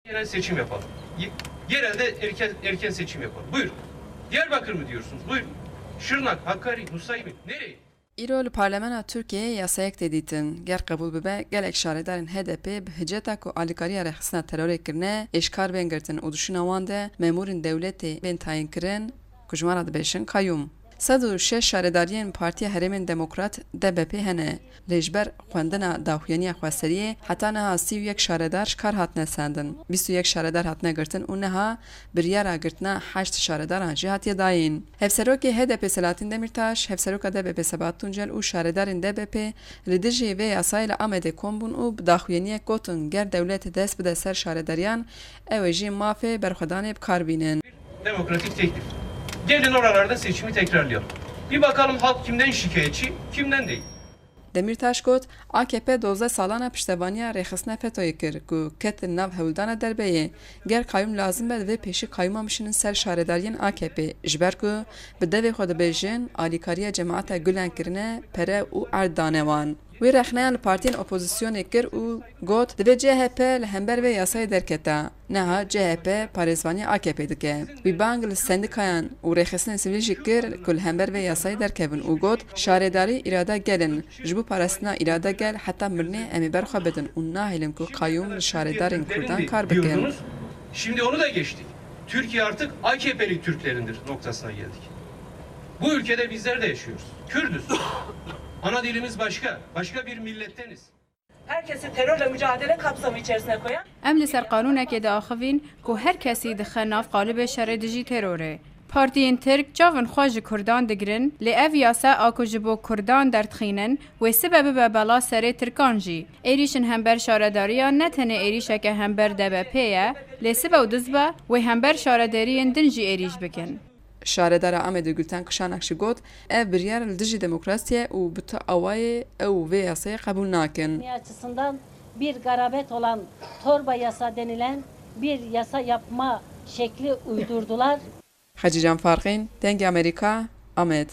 Genel seçim yapalım. Yerelde erken seçim yapalım. Buyurun. Diyarbakır mı diyorsunuz? Buyurun. Şırnak, Hakkari, Nusaybin. Nereye? İrol parlamenta Türkiye yasayek deditin. Ger kabul bibe gelek şaredarın HDP bi hiceta ku alikariya rexisna terörê kirine eşkar bên girtin û duşina wan de memurên dewletê bên tayin kirin ku ji wan re dibêjin kayyum. 106 şaredariyên Partiya Herêmên Demokrat DBP hene lê ji ber xwendina daxuyaniya xweseriyê heta niha 31 şaredar ji kar hatine sendin. 21 şaredar hatine girtin û niha biryara girtina 8 şaredaran jî hatiye dayîn. Hevserokê HDP Selahattin Demirtaş, hevseroka DBP Sebahat Tuncel û şaredarên DBP li dijî vê yasayê li Amedê kom bûn û bi daxuyaniyek gotin ger dewletê dest bide ser şaredariyan ew ê jî mafê berxwedanê bi kar bînin. Demokratik teklif. Gelin oralarda seçimi tekrarlayalım. Bir bakalım halk kimden şikayetçi, kimden değil. Demirtaş got AKP 12 salana piştevaniya rêxistina FETÖ'yê kir ku ketin nav hewildana derbeyê ger kayyum lazim be vê pêşî kayyumamişinin ser şaredariyên AKP ji ber ku bi devê xwe dibêjin alîkariya cemaeta Gulen kirine pere û erd dane wan. Wê rexneyan li partiyên opozisyonê kir û got divê CHP li hember vê yasayê derketa. Neha CHP parêzvanî AKP dike. Wî bang li sendikayan û rêxistinên sivîl jî kir ku li hember vê yasayê derkevin û got şaredarî îrade gelin. Ji bo parastina îrade gel heta mirinê em ê berxwe bidin û nahêlin ku kayyum li şaredarên Kurdan kar bikin. Diyordunuz. Şimdi onu da geçtik. Türkiye artık AKP'li Türklerindir noktasına geldik. Bu ülkede bizler de yaşıyoruz. Kürdüz. Ana dilimiz başka. Başka bir milletteniz. Herkesi terörle mücadele kapsamı içerisine koyan Em li ser qanûnekê de axivîn ku her kesî dixe nav qalibê şerê dijî terorê. Partiyên Tirk cavên xwe ji Kurdan digirin, lê ev yasa a ku ji bo Kurdan derdixînin, wê sibe bibe bela serê Tirkan jî. Êrîşin hember şaredariya ne tenê êrîşeke hember DBP ye, lê sibe û dizbe wê hember şaredariyên din jî êrîş bikin. Şaredara Amedê Gülten Kışanak ji got ev biryar li dijî demokrasiyê û bi ti awayê ew vê yasayê qebûl nakin. Açısından bir garabet olan torba yasa denilen bir yasa yapma şekli uydurdular. Hacı Can Farqîn, Dengê Amerîka, Amed.